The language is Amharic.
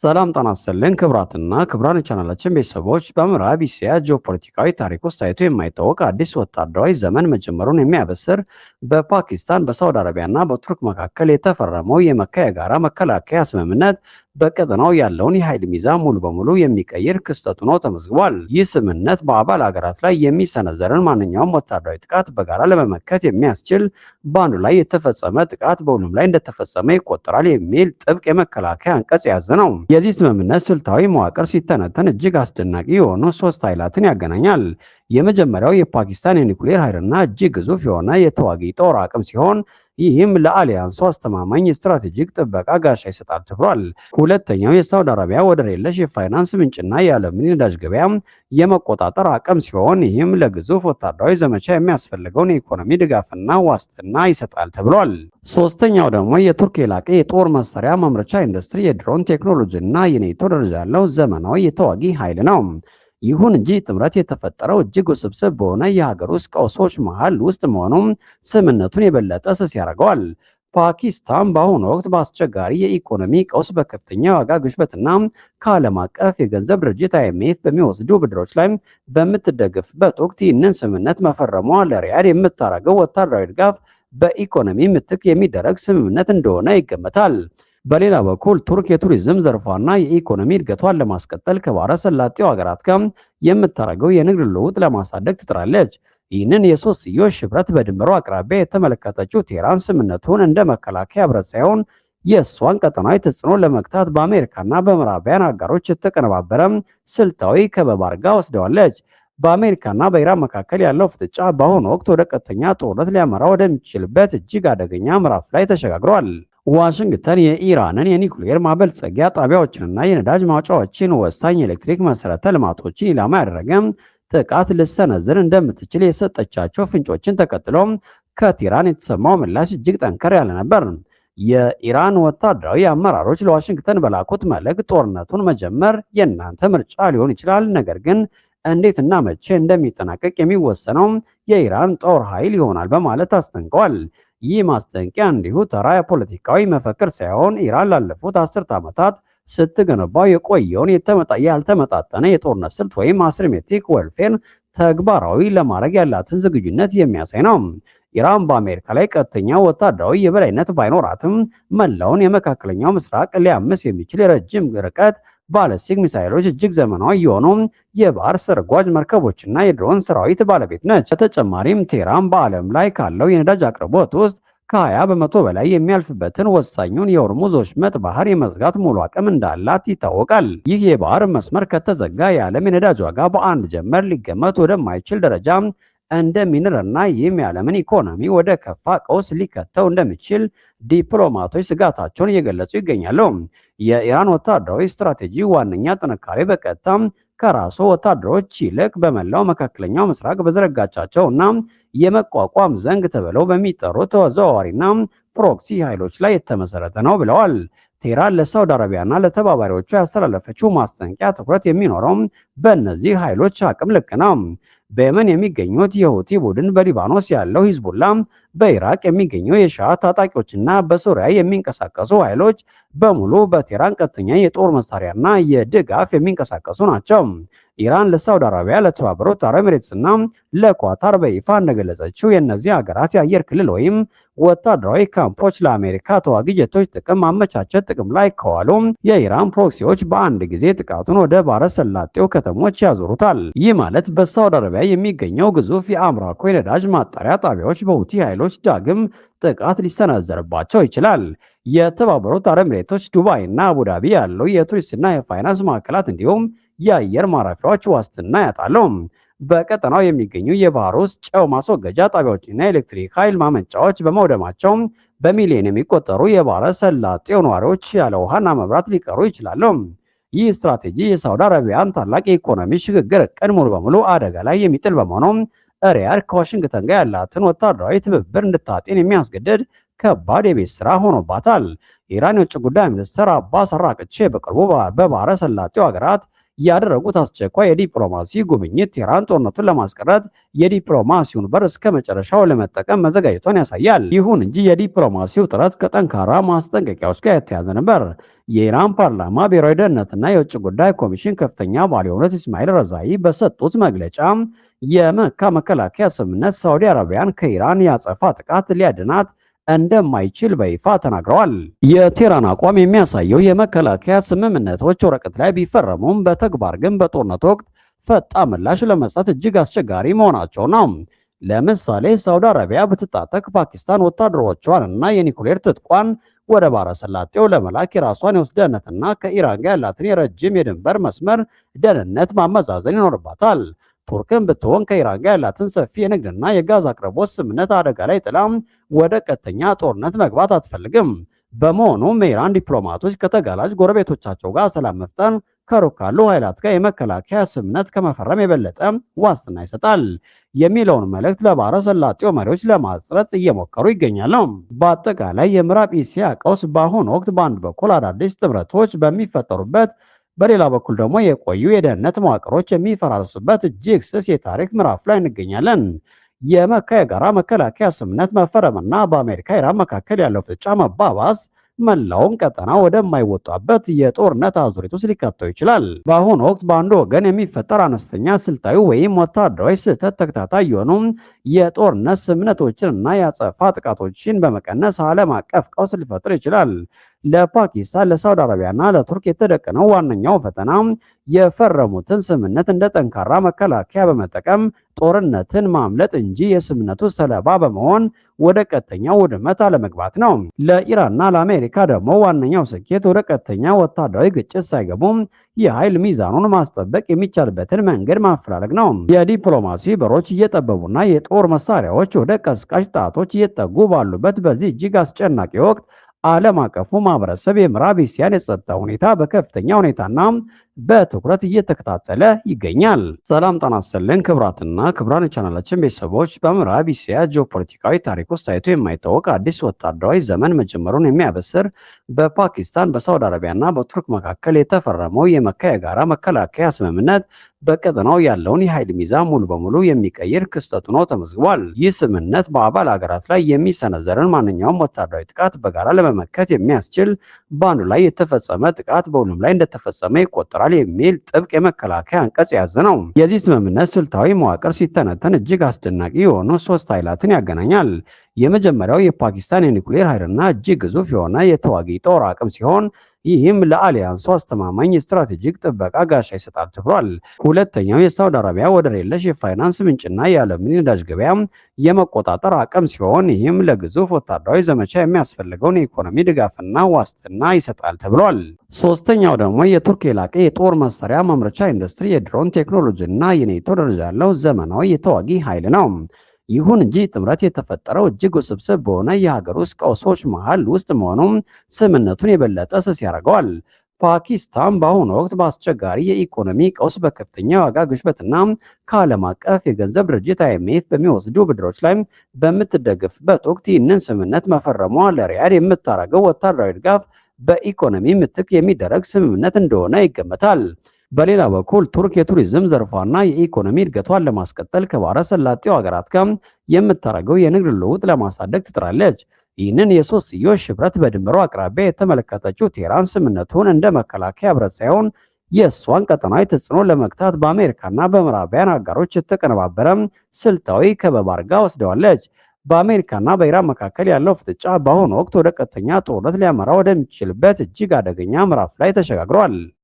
ሰላም ጤና ይስጥልን ክቡራትና ክቡራን የቻናላችን ቤተሰቦች በምዕራብ እስያ ጂኦፖለቲካዊ ታሪክ ውስጥ ታይቶ የማይታወቅ አዲስ ወታደራዊ ዘመን መጀመሩን የሚያበስር በፓኪስታን በሳውዲ አረቢያና በቱርክ መካከል የተፈረመው የመካ የጋራ መከላከያ ስምምነት በቀጠናው ያለውን የኃይል ሚዛን ሙሉ በሙሉ የሚቀይር ክስተት ሆኖ ተመዝግቧል። ይህ ስምምነት በአባል ሀገራት ላይ የሚሰነዘርን ማንኛውም ወታደራዊ ጥቃት በጋራ ለመመከት የሚያስችል በአንዱ ላይ የተፈጸመ ጥቃት በሁሉም ላይ እንደተፈጸመ ይቆጠራል የሚል ጥብቅ የመከላከያ አንቀጽ የያዘ ነው። የዚህ ስምምነት ስልታዊ መዋቅር ሲተነተን እጅግ አስደናቂ የሆኑ ሶስት ኃይላትን ያገናኛል። የመጀመሪያው የፓኪስታን የኒውክሌር ኃይልና እጅግ ግዙፍ የሆነ የተዋጊ ጦር አቅም ሲሆን ይህም ለአሊያንሱ አስተማማኝ ስትራቴጂክ ጥበቃ ጋሻ ይሰጣል ተብሏል። ሁለተኛው የሳውዲ አረቢያ ወደር የለሽ የፋይናንስ ምንጭና የዓለምን ነዳጅ ገበያ የመቆጣጠር አቅም ሲሆን ይህም ለግዙፍ ወታደራዊ ዘመቻ የሚያስፈልገውን የኢኮኖሚ ድጋፍና ዋስትና ይሰጣል ተብሏል። ሶስተኛው ደግሞ የቱርክ የላቀ የጦር መሳሪያ ማምረቻ ኢንዱስትሪ፣ የድሮን ቴክኖሎጂና የኔቶ ደረጃ ያለው ዘመናዊ የተዋጊ ኃይል ነው። ይሁን እንጂ ጥምረት የተፈጠረው እጅግ ውስብስብ በሆነ የሀገር ውስጥ ቀውሶች መሃል ውስጥ መሆኑም ስምምነቱን የበለጠ ስስ ያደርገዋል። ፓኪስታን በአሁኑ ወቅት በአስቸጋሪ የኢኮኖሚ ቀውስ በከፍተኛ ዋጋ ግሽበትና ከዓለም አቀፍ የገንዘብ ድርጅት IMF በሚወስዱ ብድሮች ላይ በምትደገፍበት ወቅት ይህንን ስምምነት መፈረሟ ለሪያድ የምታደርገው ወታደራዊ ድጋፍ በኢኮኖሚ ምትክ የሚደረግ ስምምነት እንደሆነ ይገመታል። በሌላ በኩል ቱርክ የቱሪዝም ዘርፏና የኢኮኖሚ እድገቷን ለማስቀጠል ከባሕረ ሰላጤው ሀገራት ጋር የምታደርገው የንግድ ልውውጥ ለማሳደግ ትጥራለች። ይህንን የሶስትዮሽ ህብረት በድንበሩ አቅራቢያ የተመለከተችው ቴህራን ስምምነቱን እንደ መከላከያ ህብረት ሳይሆን የእሷን ቀጠናዊ ተጽዕኖ ለመግታት በአሜሪካና በምዕራባውያን አጋሮች የተቀነባበረ ስልታዊ ከበባ አድርጋ ወስደዋለች። በአሜሪካና በኢራን መካከል ያለው ፍጥጫ በአሁኑ ወቅት ወደ ቀጥተኛ ጦርነት ሊያመራ ወደሚችልበት እጅግ አደገኛ ምዕራፍ ላይ ተሸጋግሯል። ዋሽንግተን የኢራንን የኒውክሌር ማበልጸጊያ ጣቢያዎችንና የነዳጅ ማውጫዎችን ወሳኝ የኤሌክትሪክ መሰረተ ልማቶችን ኢላማ ያደረገ ጥቃት ልሰነዝር እንደምትችል የሰጠቻቸው ፍንጮችን ተከትሎ ከቴህራን የተሰማው ምላሽ እጅግ ጠንከር ያለ ነበር። የኢራን ወታደራዊ አመራሮች ለዋሽንግተን በላኩት መልእክት ጦርነቱን መጀመር የእናንተ ምርጫ ሊሆን ይችላል፣ ነገር ግን እንዴትና መቼ እንደሚጠናቀቅ የሚወሰነው የኢራን ጦር ኃይል ይሆናል በማለት አስጠንቀዋል። ይህ ማስጠንቀቂያ እንዲሁ ተራ የፖለቲካዊ መፈክር ሳይሆን ኢራን ላለፉት አስርት ዓመታት ስትገነባው የቆየውን ያልተመጣጠነ የጦርነት ስልት ወይም አሲሜትሪክ ዋርፌር ተግባራዊ ለማድረግ ያላትን ዝግጁነት የሚያሳይ ነው። ኢራን በአሜሪካ ላይ ቀጥተኛ ወታደራዊ የበላይነት ባይኖራትም መላውን የመካከለኛው ምስራቅ ሊያምስ የሚችል የረጅም ርቀት ባለስቲክ ሚሳይሎች፣ እጅግ ዘመናዊ የሆኑ የባህር ሰርጓጅ መርከቦችና የድሮን ሰራዊት ባለቤት ነች። በተጨማሪም ቴህራን በዓለም ላይ ካለው የነዳጅ አቅርቦት ውስጥ ከ20 በመቶ በላይ የሚያልፍበትን ወሳኙን የሆርሙዝ ወሽመጥ ባህር የመዝጋት ሙሉ አቅም እንዳላት ይታወቃል። ይህ የባህር መስመር ከተዘጋ የዓለም የነዳጅ ዋጋ በአንድ ጀመር ሊገመት ወደማይችል ደረጃ እንደሚንርና ይህም የዓለምን ኢኮኖሚ ወደ ከፋ ቀውስ ሊከተው እንደሚችል ዲፕሎማቶች ስጋታቸውን እየገለጹ ይገኛሉ። የኢራን ወታደራዊ ስትራቴጂ ዋነኛ ጥንካሬ በቀጥታ ከራሱ ወታደሮች ይልቅ በመላው መካከለኛው ምስራቅ በዘረጋቻቸውና የመቋቋም ዘንግ ተብለው በሚጠሩ ተዘዋዋሪና ፕሮክሲ ኃይሎች ላይ የተመሰረተ ነው ብለዋል። ቴህራን ለሳውዲ አረቢያና ለተባባሪዎቹ ያስተላለፈችው ማስጠንቀቂያ ትኩረት የሚኖረው በእነዚህ ኃይሎች አቅም ልክ ነው። በየመን የሚገኙት የሁቲ ቡድን፣ በሊባኖስ ያለው ሂዝቡላ፣ በኢራቅ የሚገኘው የሺዓ ታጣቂዎችና በሶሪያ የሚንቀሳቀሱ ኃይሎች በሙሉ በቴህራን ቀጥተኛ የጦር መሳሪያና የድጋፍ የሚንቀሳቀሱ ናቸው። ኢራን ለሳውዲ አረቢያ፣ ለተባበሩት አረብ ኤሚሬትስና ለኳታር በይፋ እንደገለጸችው የእነዚህ ሀገራት የአየር ክልል ወይም ወታደራዊ ካምፖች ለአሜሪካ ተዋጊ ጀቶች ጥቅም ማመቻቸት ጥቅም ላይ ከዋሉ የኢራን ፕሮክሲዎች በአንድ ጊዜ ጥቃቱን ወደ ባሕረ ሰላጤው ከተሞች ያዞሩታል። ይህ ማለት በሳውዲ አረቢያ የሚገኘው ግዙፍ የአምራኮ የነዳጅ ማጣሪያ ጣቢያዎች በሁቲ ኃይሎች ዳግም ጥቃት ሊሰነዘርባቸው ይችላል። የተባበሩት አረብ ኤሚሬቶች፣ ዱባይ እና አቡዳቢ ያለው የቱሪስትና የፋይናንስ ማዕከላት እንዲሁም የአየር ማረፊያዎች ዋስትና ያጣሉ። በቀጠናው የሚገኙ የባህር ውስጥ ጨው ማስወገጃ ጣቢያዎችና የኤሌክትሪክ ኃይል ማመንጫዎች በመውደማቸው በሚሊዮን የሚቆጠሩ የባሕረ ሰላጤው ነዋሪዎች ያለ ውሃና መብራት ሊቀሩ ይችላሉ። ይህ ስትራቴጂ የሳውዲ አረቢያን ታላቅ የኢኮኖሚ ሽግግር እቅድ ሙሉ በሙሉ አደጋ ላይ የሚጥል በመሆኑ ሪያድ ከዋሽንግተን ጋር ያላትን ወታደራዊ ትብብር እንድታጤን የሚያስገድድ ከባድ የቤት ስራ ሆኖባታል። የኢራን የውጭ ጉዳይ ሚኒስትር አባስ አራቅቺ በቅርቡ በባሕረ ሰላጤው ሀገራት ያደረጉት አስቸኳይ የዲፕሎማሲ ጉብኝት ቴህራን ጦርነቱን ለማስቀረት የዲፕሎማሲውን በር እስከ መጨረሻው ለመጠቀም መዘጋጀቷን ያሳያል። ይሁን እንጂ የዲፕሎማሲው ጥረት ከጠንካራ ማስጠንቀቂያዎች ጋር የተያዘ ነበር። የኢራን ፓርላማ ብሔራዊ ደህንነትና የውጭ ጉዳይ ኮሚሽን ከፍተኛ አባል የሆኑት ኢስማኤል ረዛኢ በሰጡት መግለጫ የመካ መከላከያ ስምምነት ሳዑዲ አረቢያን ከኢራን ያጸፋ ጥቃት ሊያድናት እንደማይችል በይፋ ተናግረዋል። የቴህራን አቋም የሚያሳየው የመከላከያ ስምምነቶች ወረቀት ላይ ቢፈረሙም በተግባር ግን በጦርነት ወቅት ፈጣን ምላሽ ለመስጠት እጅግ አስቸጋሪ መሆናቸው ነው። ለምሳሌ ሳውዲ አረቢያ ብትታጠቅ ፓኪስታን ወታደሮቿን እና የኒኩሌር ትጥቋን ወደ ባህረ ሰላጤው ለመላክ የራሷን የውስጥ ደህንነትና ከኢራን ጋር ያላትን የረጅም የድንበር መስመር ደህንነት ማመዛዘን ይኖርባታል። ቱርክን ብትሆን ከኢራን ጋር ያላትን ሰፊ የንግድና የጋዝ አቅርቦት ስምምነት አደጋ ላይ ጥላም ወደ ቀጥተኛ ጦርነት መግባት አትፈልግም። በመሆኑም የኢራን ዲፕሎማቶች ከተጋላጭ ጎረቤቶቻቸው ጋር ሰላም መፍጠር ከሩቅ ካሉ ኃይላት ጋር የመከላከያ ስምምነት ከመፈረም የበለጠ ዋስትና ይሰጣል የሚለውን መልእክት ለባህረ ሰላጤው መሪዎች ለማስረጽ እየሞከሩ ይገኛሉ። በአጠቃላይ የምዕራብ እስያ ቀውስ በአሁኑ ወቅት በአንድ በኩል አዳዲስ ጥምረቶች በሚፈጠሩበት በሌላ በኩል ደግሞ የቆዩ የደህንነት መዋቅሮች የሚፈራርሱበት እጅግ ስስ የታሪክ ምዕራፍ ላይ እንገኛለን። የመካ የጋራ መከላከያ ስምምነት መፈረምና በአሜሪካ ኢራን መካከል ያለው ፍጥጫ መባባስ መላውን ቀጠና ወደማይወጣበት የጦርነት አዙሪት ውስጥ ሊከተው ይችላል። በአሁኑ ወቅት በአንዱ ወገን የሚፈጠር አነስተኛ ስልታዊ ወይም ወታደራዊ ስህተት ተከታታይ የሆኑ የጦርነት ስምምነቶችንና የአጸፋ ጥቃቶችን በመቀነስ ዓለም አቀፍ ቀውስ ሊፈጥር ይችላል። ለፓኪስታን፣ ለሳውዲ አረቢያና ለቱርክ የተደቀነው ዋነኛው ፈተና የፈረሙትን ስምምነት እንደ ጠንካራ መከላከያ በመጠቀም ጦርነትን ማምለጥ እንጂ የስምምነቱ ሰለባ በመሆን ወደ ቀጥተኛ ውድመት አለመግባት ነው። ለኢራንና ለአሜሪካ ደግሞ ዋነኛው ስኬት ወደ ቀጥተኛ ወታደራዊ ግጭት ሳይገቡም የኃይል ሚዛኑን ማስጠበቅ የሚቻልበትን መንገድ ማፈላለግ ነው። የዲፕሎማሲ በሮች እየጠበቡና የጦር መሳሪያዎች ወደ ቀስቃሽ ጣቶች እየጠጉ ባሉበት በዚህ እጅግ አስጨናቂ ወቅት ዓለም አቀፉ ማህበረሰብ የምዕራብ እስያን የጸጥታ ሁኔታ በከፍተኛ ሁኔታና በትኩረት እየተከታተለ ይገኛል። ሰላም ጤና ይስጥልን ክቡራትና ክቡራን የቻናላችን ቤተሰቦች፣ በምዕራብ እስያ ጂኦፖለቲካዊ ታሪክ ውስጥ ታይቶ የማይታወቅ አዲስ ወታደራዊ ዘመን መጀመሩን የሚያበስር በፓኪስታን በሳውዲ አረቢያና በቱርክ መካከል የተፈረመው የመካ የጋራ መከላከያ ስምምነት በቀጠናው ያለውን የኃይል ሚዛን ሙሉ በሙሉ የሚቀይር ክስተት ሆኖ ተመዝግቧል። ይህ ስምምነት በአባል ሀገራት ላይ የሚሰነዘርን ማንኛውም ወታደራዊ ጥቃት በጋራ ለመመከት የሚያስችል በአንዱ ላይ የተፈጸመ ጥቃት በሁሉም ላይ እንደተፈጸመ ይቆጠራል የሚል ጥብቅ የመከላከያ አንቀጽ የያዘ ነው። የዚህ ስምምነት ስልታዊ መዋቅር ሲተነተን እጅግ አስደናቂ የሆኑ ሶስት ኃይላትን ያገናኛል። የመጀመሪያው የፓኪስታን የኒኩሌር ኃይልና እጅግ ግዙፍ የሆነ የተዋጊ ጦር አቅም ሲሆን ይህም ለአሊያንሱ አስተማማኝ ስትራቴጂክ ጥበቃ ጋሻ ይሰጣል ተብሏል። ሁለተኛው የሳውዲ አረቢያ ወደር የለሽ የፋይናንስ ምንጭና የዓለምን ነዳጅ ገበያ የመቆጣጠር አቅም ሲሆን ይህም ለግዙፍ ወታደራዊ ዘመቻ የሚያስፈልገውን የኢኮኖሚ ድጋፍና ዋስትና ይሰጣል ተብሏል። ሶስተኛው ደግሞ የቱርክ የላቀ የጦር መሳሪያ ማምረቻ ኢንዱስትሪ፣ የድሮን ቴክኖሎጂና የኔቶ ደረጃ ያለው ዘመናዊ የተዋጊ ኃይል ነው። ይሁን እንጂ ጥምረት የተፈጠረው እጅግ ውስብስብ በሆነ የሀገር ውስጥ ቀውሶች መሃል ውስጥ መሆኑም ስምምነቱን የበለጠ ስስ ያደርገዋል። ፓኪስታን በአሁኑ ወቅት በአስቸጋሪ የኢኮኖሚ ቀውስ በከፍተኛ ዋጋ ግሽበትና ከዓለም አቀፍ የገንዘብ ድርጅት IMF በሚወስዱ ብድሮች ላይ በምትደገፍበት ወቅት ይህንን ስምምነት መፈረሟ ለሪያድ የምታደርገው ወታደራዊ ድጋፍ በኢኮኖሚ ምትክ የሚደረግ ስምምነት እንደሆነ ይገመታል። በሌላ በኩል ቱርክ የቱሪዝም ዘርፏና የኢኮኖሚ እድገቷን ለማስቀጠል ከባህረ ሰላጤው ሀገራት ጋር የምታደርገው የንግድ ልውውጥ ለማሳደግ ትጥራለች። ይህንን የሶስትዮሽ ህብረት በድንበሩ አቅራቢያ የተመለከተችው ቴህራን ስምምነቱን እንደ መከላከያ ህብረት ሳይሆን የእሷን ቀጠናዊ ተጽዕኖ ለመግታት በአሜሪካና በምዕራባውያን አጋሮች የተቀነባበረ ስልታዊ ከበባ አድርጋ ወስደዋለች። በአሜሪካና በኢራን መካከል ያለው ፍጥጫ በአሁኑ ወቅት ወደ ቀጥተኛ ጦርነት ሊያመራ ወደሚችልበት እጅግ አደገኛ ምዕራፍ ላይ ተሸጋግሯል።